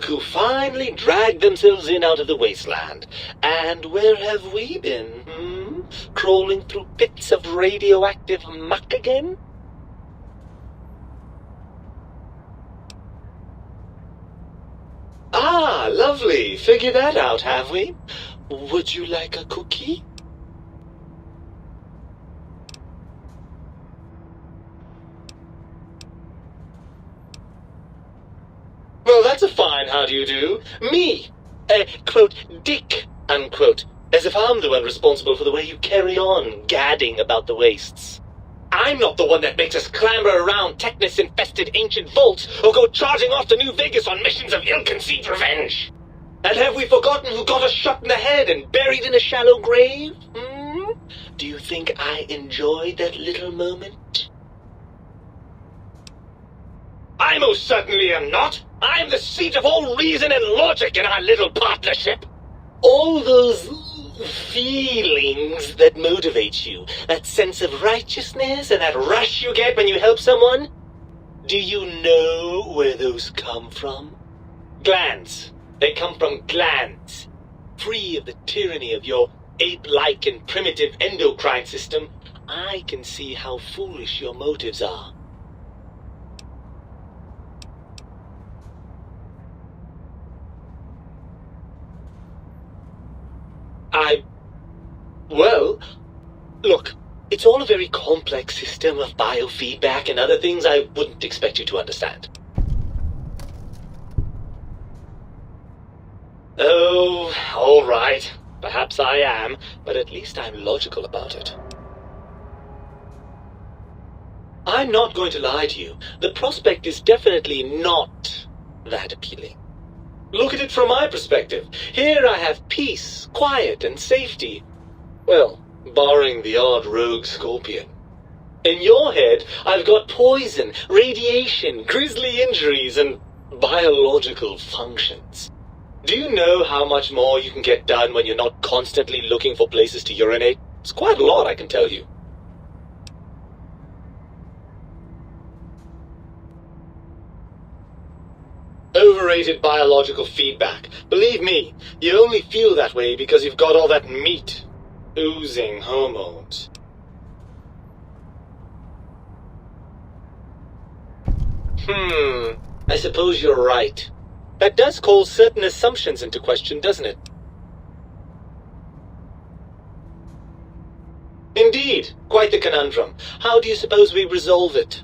who finally dragged themselves in out of the wasteland. And where have we been, Crawling through pits of radioactive muck again? Ah, lovely. Figured that out, have we? Would you like a cookie? Well, that's a fine how do you do. Me, quote, Dick, unquote, as if I'm the one responsible for the way you carry on gadding about the wastes. I'm not the one that makes us clamber around Technus-infested ancient vaults or go charging off to New Vegas on missions of ill-conceived revenge. And have we forgotten who got us shot in the head and buried in a shallow grave? Do you think I enjoyed that little moment? I most certainly am not. I'm the seat of all reason and logic in our little partnership. All those feelings that motivate you, that sense of righteousness and that rush you get when you help someone, do you know where those come from? Glands. They come from glands. Free of the tyranny of your ape-like and primitive endocrine system, I can see how foolish your motives are. Well, look, it's all a very complex system of biofeedback and other things I wouldn't expect you to understand. Oh, all right. Perhaps I am, but at least I'm logical about it. I'm not going to lie to you. The prospect is definitely not that appealing. Look at it from my perspective. Here I have peace, quiet, and safety. Well, barring the odd rogue scorpion. In your head, I've got poison, radiation, grisly injuries, and biological functions. Do you know how much more you can get done when you're not constantly looking for places to urinate? It's quite a lot, I can tell you. Overrated biological feedback. Believe me, you only feel that way because you've got all that meat. Oozing hormones. I suppose you're right. That does call certain assumptions into question, doesn't it? Indeed, quite the conundrum. How do you suppose we resolve it?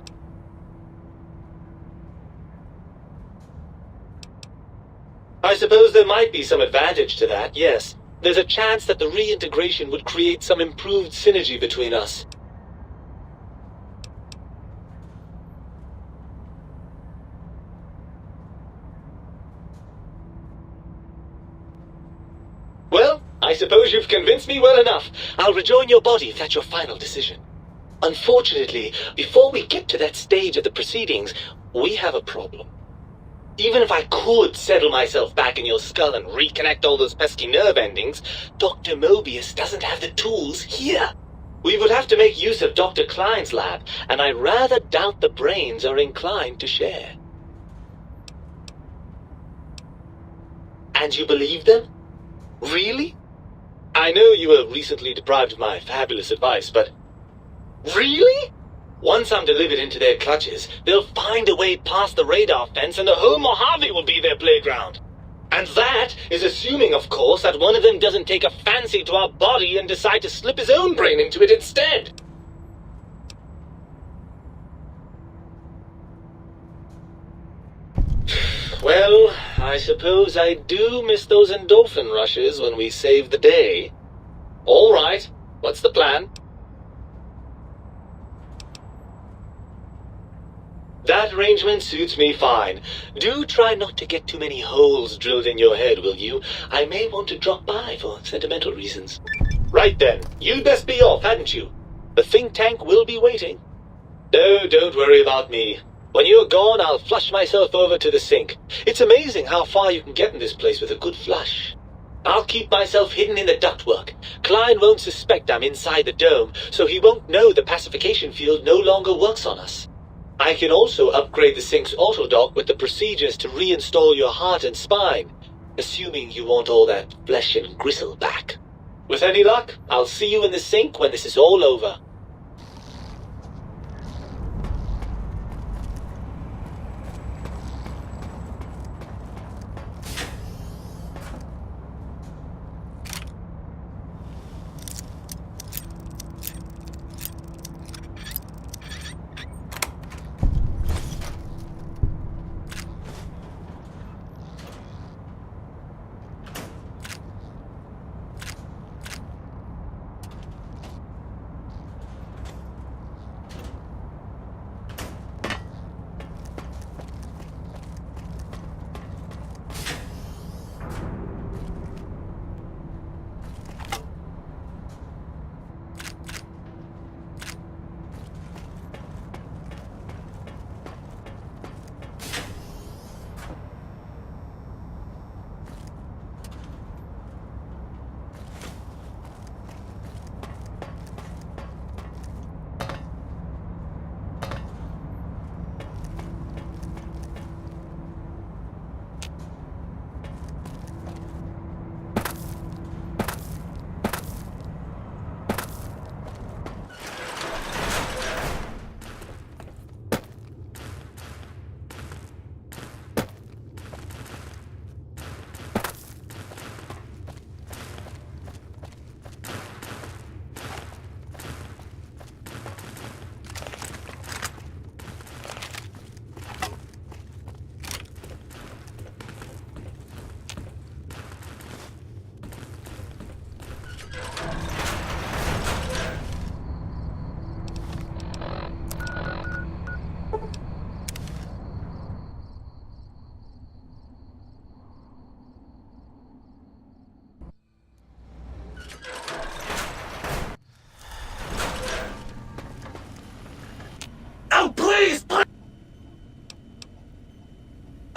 I suppose there might be some advantage to that, yes. There's a chance that the reintegration would create some improved synergy between us. Well, I suppose you've convinced me well enough. I'll rejoin your body if that's your final decision. Unfortunately, before we get to that stage of the proceedings, we have a problem. Even if I could settle myself back in your skull and reconnect all those pesky nerve endings, Dr. Mobius doesn't have the tools here. We would have to make use of Dr. Klein's lab, and I rather doubt the brains are inclined to share. And you believe them? Really? I know you were recently deprived of my fabulous advice, but... Really? Once I'm delivered into their clutches, they'll find a way past the radar fence and the whole Mojave will be their playground. And that is assuming, of course, that one of them doesn't take a fancy to our body and decide to slip his own brain into it instead. Well, I suppose I do miss those endorphin rushes when we save the day. All right, what's the plan? That arrangement suits me fine. Do try not to get too many holes drilled in your head, will you? I may want to drop by for sentimental reasons. Right then, you'd best be off, hadn't you? The think tank will be waiting. No, don't worry about me. When you're gone, I'll flush myself over to the sink. It's amazing how far you can get in this place with a good flush. I'll keep myself hidden in the ductwork. Klein won't suspect I'm inside the dome, so he won't know the pacification field no longer works on us. I can also upgrade the Sync's autodock with the procedures to reinstall your heart and spine, assuming you want all that flesh and gristle back. With any luck, I'll see you in the Sync when this is all over.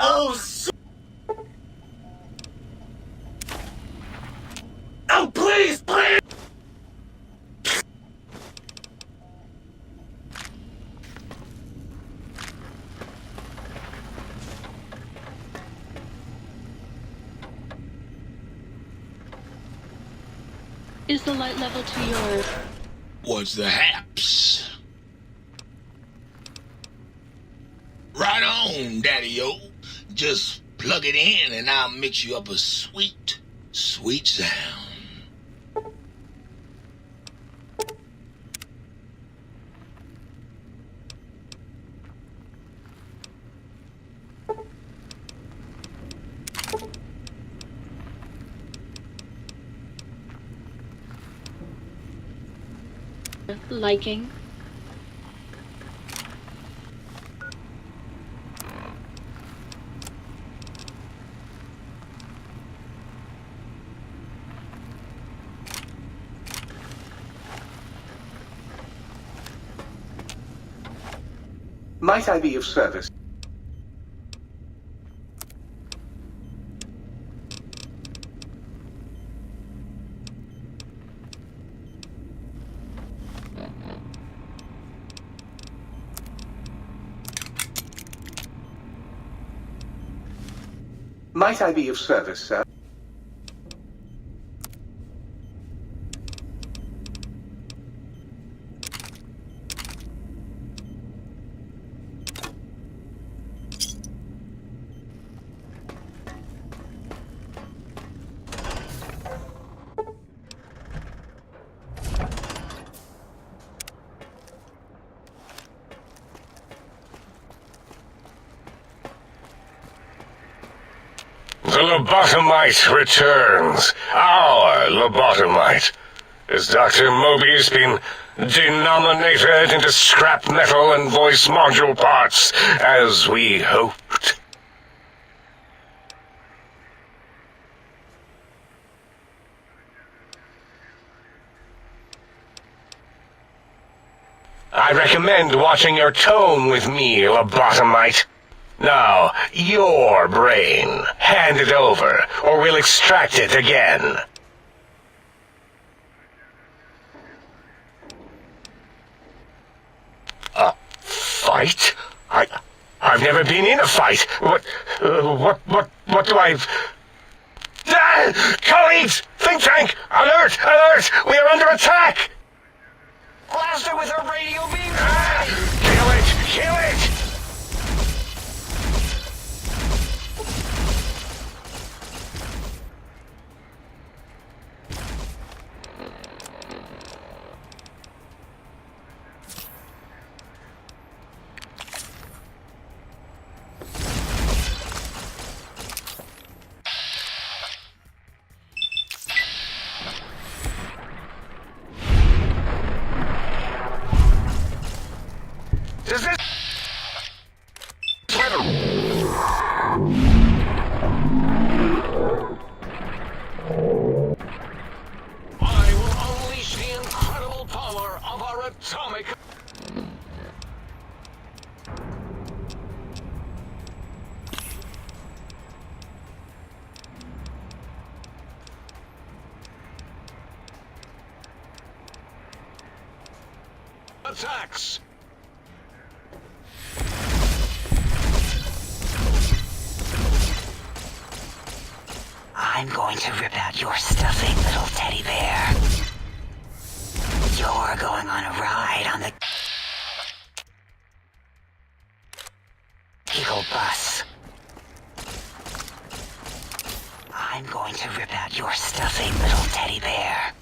Oh, please! Oh, please, please! Is the light level to your... What's the haps? Right on, Daddy-o. Just plug it in and I'll mix you up a sweet, sweet sound. liking? Might I be of service? Might I be of service, sir? The lobotomite returns. Our lobotomite. Has Dr. Mobius been denominated into scrap metal and voice module parts, as we hoped? I recommend watching your tone with me, lobotomite. Now, your brain. Hand it over, or we'll extract it again. A fight? I've never been in a fight. What do I... Colleagues! Think tank! Alert! Alert! We are under attack! Blaster with a radio beam! Kill it! Kill it! Does this... I will unleash the incredible power of our atomic... attacks! I'm going to rip out your stuffing, little teddy bear. You're going on a ride on the Eagle bus. I'm going to rip out your stuffing, little teddy bear.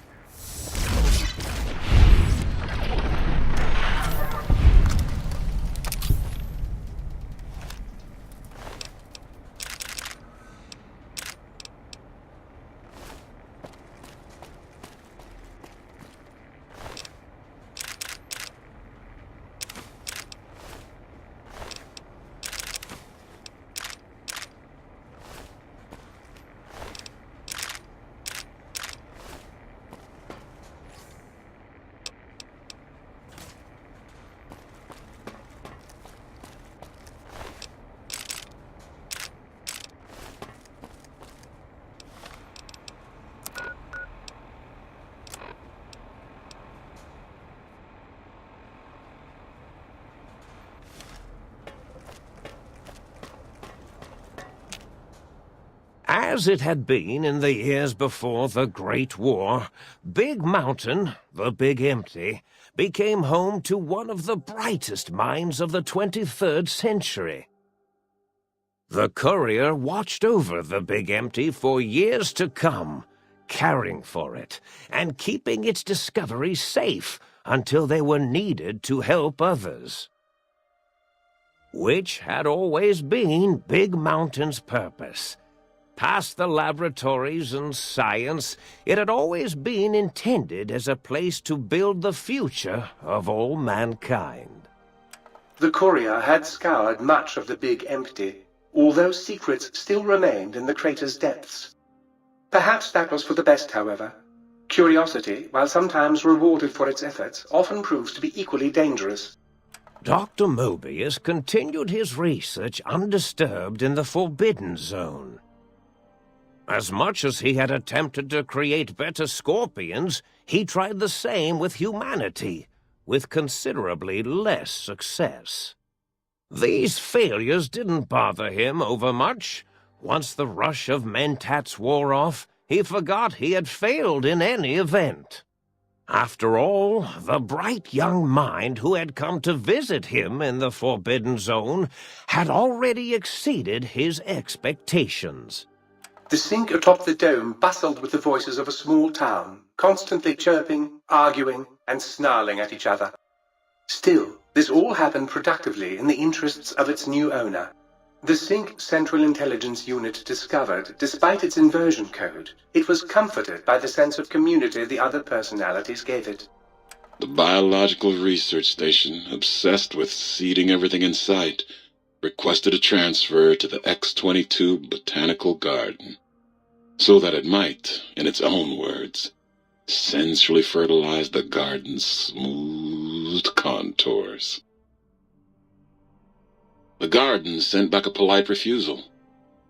As it had been in the years before the Great War, Big Mountain, the Big Empty, became home to one of the brightest minds of the 23rd century. The Courier watched over the Big Empty for years to come, caring for it and keeping its discoveries safe until they were needed to help others. Which had always been Big Mountain's purpose. Past the laboratories and science, it had always been intended as a place to build the future of all mankind. The Courier had scoured much of the Big Empty, although secrets still remained in the crater's depths. Perhaps that was for the best, however. Curiosity, while sometimes rewarded for its efforts, often proves to be equally dangerous. Dr. Mobius continued his research undisturbed in the Forbidden Zone. As much as he had attempted to create better scorpions, he tried the same with humanity, with considerably less success. These failures didn't bother him overmuch. Once the rush of mentats wore off, he forgot he had failed in any event. After all, the bright young mind who had come to visit him in the Forbidden Zone had already exceeded his expectations. The sink atop the dome bustled with the voices of a small town, constantly chirping, arguing, and snarling at each other. Still, this all happened productively in the interests of its new owner. The Sync Central Intelligence Unit discovered, despite its inversion code, it was comforted by the sense of community the other personalities gave it. The Biological Research Station, obsessed with seeding everything in sight, requested a transfer to the X-22 Botanical Garden, so that it might, in its own words, sensually fertilize the garden's smooth contours. The garden sent back a polite refusal,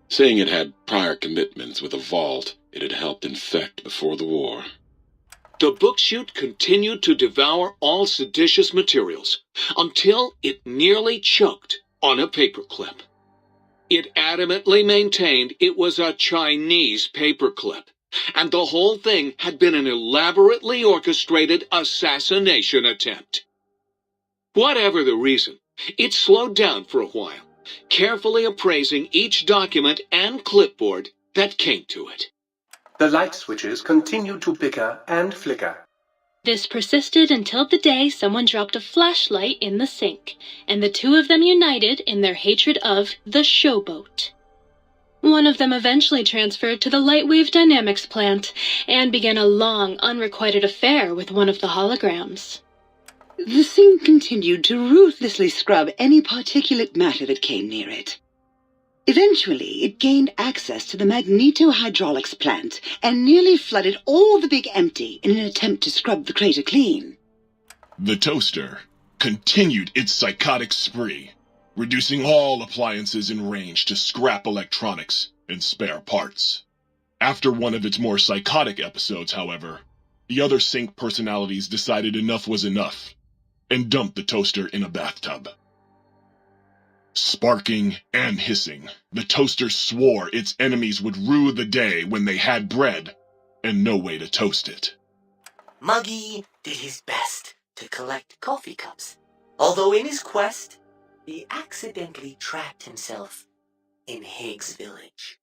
saying it had prior commitments with a vault it had helped infect before the war. The book chute continued to devour all seditious materials, until it nearly choked on a paperclip. It adamantly maintained it was a Chinese paperclip, and the whole thing had been an elaborately orchestrated assassination attempt. Whatever the reason, it slowed down for a while, carefully appraising each document and clipboard that came to it. The light switches continued to bicker and flicker. This persisted until the day someone dropped a flashlight in the sink, and the two of them united in their hatred of the showboat. One of them eventually transferred to the Lightwave Dynamics plant and began a long, unrequited affair with one of the holograms. The sink continued to ruthlessly scrub any particulate matter that came near it. Eventually, it gained access to the magnetohydraulics plant and nearly flooded all the Big Empty in an attempt to scrub the crater clean. The toaster continued its psychotic spree, reducing all appliances in range to scrap electronics and spare parts. After one of its more psychotic episodes, however, the other sink personalities decided enough was enough and dumped the toaster in a bathtub. Sparking and hissing, the toaster swore its enemies would rue the day when they had bread and no way to toast it. Muggy did his best to collect coffee cups, although in his quest, he accidentally trapped himself in Higgs Village.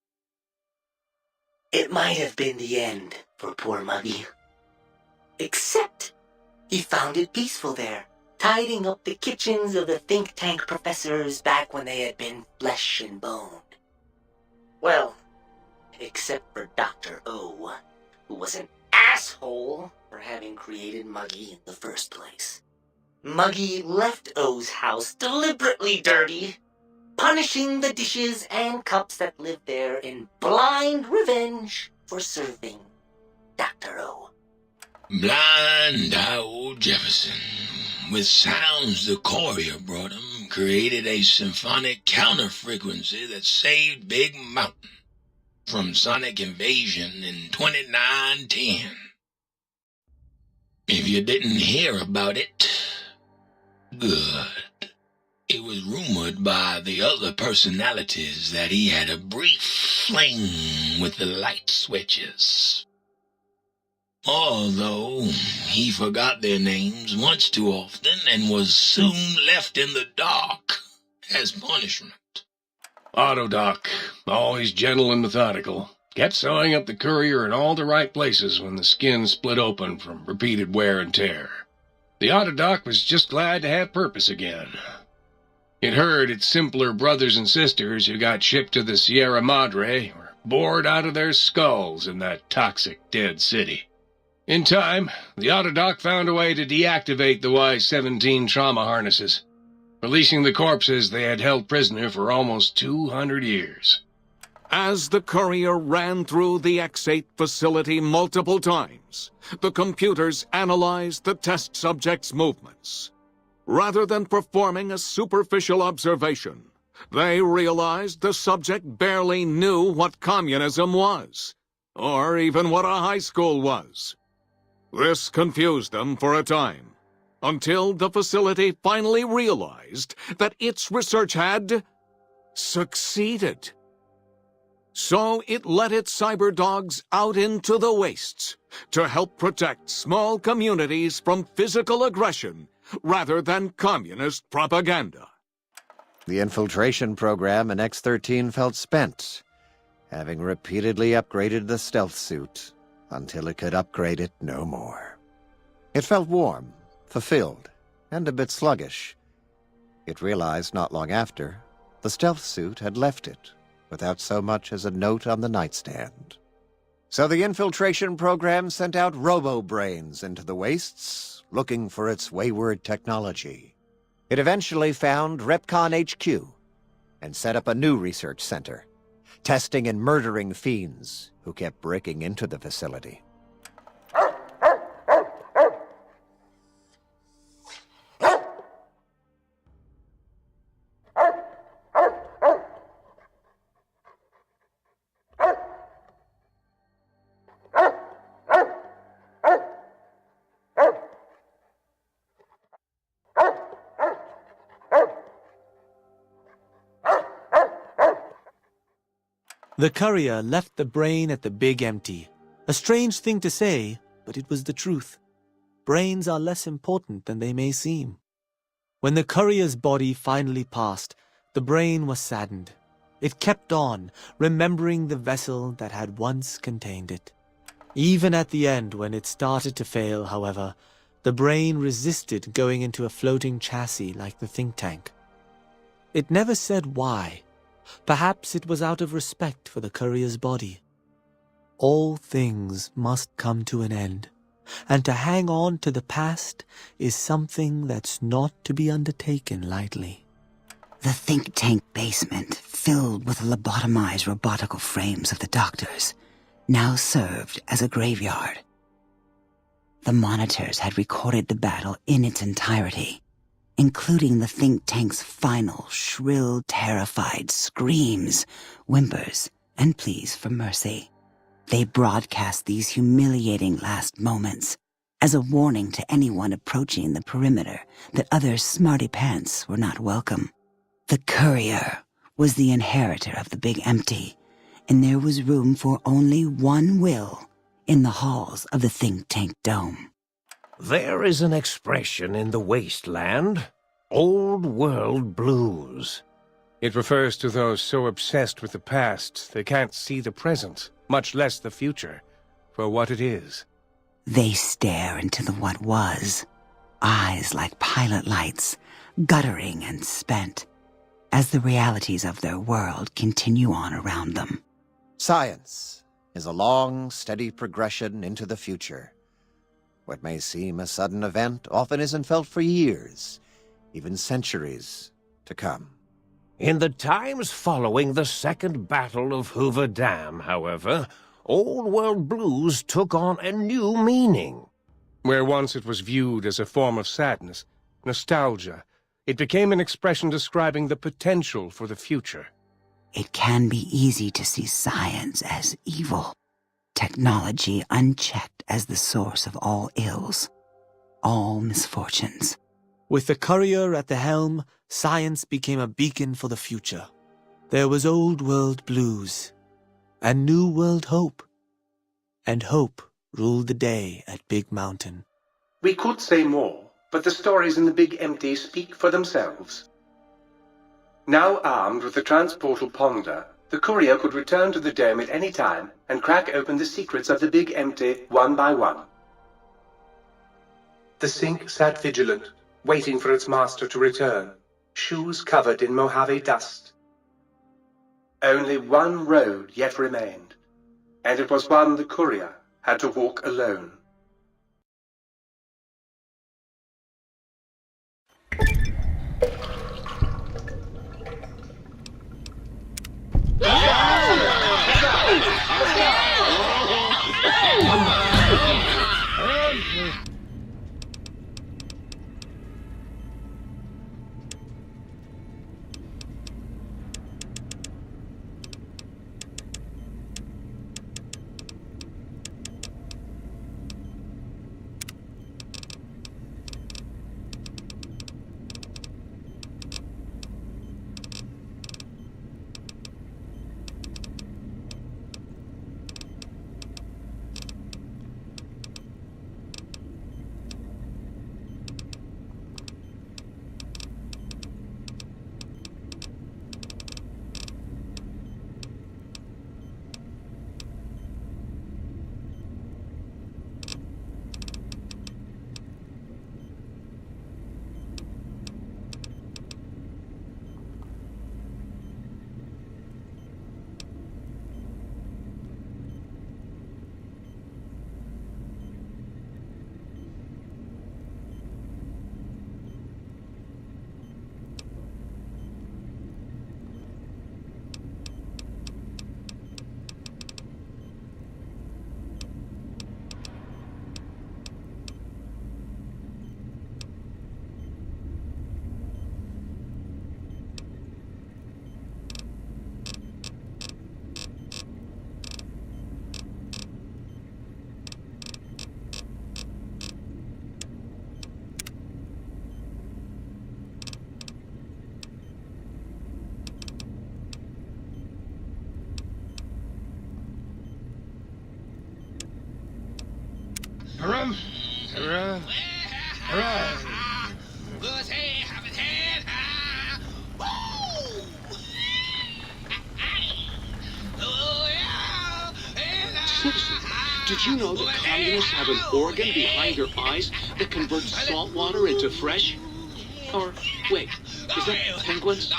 It might have been the end for poor Muggy. Except he found it peaceful there, tidying up the kitchens of the think tank professors back when they had been flesh and bone. Well, except for Dr. O, who was an asshole for having created Muggy in the first place. Muggy left O's house deliberately dirty, punishing the dishes and cups that lived there in blind revenge for serving Dr. O. Blind old Jefferson, with sounds the courier brought him, created a symphonic counter-frequency that saved Big Mountain from sonic invasion in 2910. If you didn't hear about it, good. It was rumored by the other personalities that he had a brief fling with the light switches. Although he forgot their names once too often and was soon left in the dark as punishment. Autodoc, always gentle and methodical, kept sewing up the courier in all the right places when the skin split open from repeated wear and tear. The Autodoc was just glad to have purpose again. It heard its simpler brothers and sisters who got shipped to the Sierra Madre were bored out of their skulls in that toxic dead city. In time, the Autodoc found a way to deactivate the Y-17 trauma harnesses, releasing the corpses they had held prisoner for almost 200 years. As the courier ran through the X-8 facility multiple times, the computers analyzed the test subject's movements. Rather than performing a superficial observation, they realized the subject barely knew what communism was, or even what a high school was. This confused them for a time, until the facility finally realized that its research had succeeded. So it let its cyber dogs out into the wastes to help protect small communities from physical aggression rather than communist propaganda. The infiltration program in X-13 felt spent, having repeatedly upgraded the stealth suit until it could upgrade it no more. It felt warm, fulfilled, and a bit sluggish. It realized not long after the stealth suit had left it without so much as a note on the nightstand. So the infiltration program sent out robo-brains into the wastes, looking for its wayward technology. It eventually found Repcon HQ and set up a new research center, testing and murdering fiends who kept breaking into the facility. The courier left the brain at the Big Empty. A strange thing to say, but it was the truth. Brains are less important than they may seem. When the courier's body finally passed, the brain was saddened. It kept on, remembering the vessel that had once contained it. Even at the end, when it started to fail, however, the brain resisted going into a floating chassis like the think tank. It never said why. Perhaps it was out of respect for the courier's body. All things must come to an end, and to hang on to the past is something that's not to be undertaken lightly. The think tank basement, filled with the lobotomized robotical frames of the doctors, now served as a graveyard. The monitors had recorded the battle in its entirety, including the think tank's final, shrill, terrified screams, whimpers, and pleas for mercy. They broadcast these humiliating last moments as a warning to anyone approaching the perimeter that other smarty pants were not welcome. The courier was the inheritor of the Big Empty, and there was room for only one will in the halls of the think tank dome. There is an expression in the wasteland, old world blues. It refers to those so obsessed with the past they can't see the present, much less the future, for what it is. They stare into the what was, eyes like pilot lights, guttering and spent, as the realities of their world continue on around them. Science is a long, steady progression into the future. What may seem a sudden event often isn't felt for years, even centuries to come. In the times following the Second Battle of Hoover Dam, however, Old World Blues took on a new meaning. Where once it was viewed as a form of sadness, nostalgia, it became an expression describing the potential for the future. It can be easy to see science as evil, technology unchecked as the source of all ills, all misfortunes. With the courier at the helm, science became a beacon for the future. There was old world blues, and new world hope. And hope ruled the day at Big Mountain. We could say more, but the stories in the Big Empty speak for themselves. Now armed with the transportal Ponder, the courier could return to the dome at any time and crack open the secrets of the Big Empty one by one. The Sink sat vigilant, waiting for its master to return, shoes covered in Mojave dust. Only one road yet remained, and it was one the courier had to walk alone. Hurrah! Hurrah! Hurrah! Citizen, did you know that communists have an organ behind their eyes that converts salt water into fresh? Or, wait, is that penguins?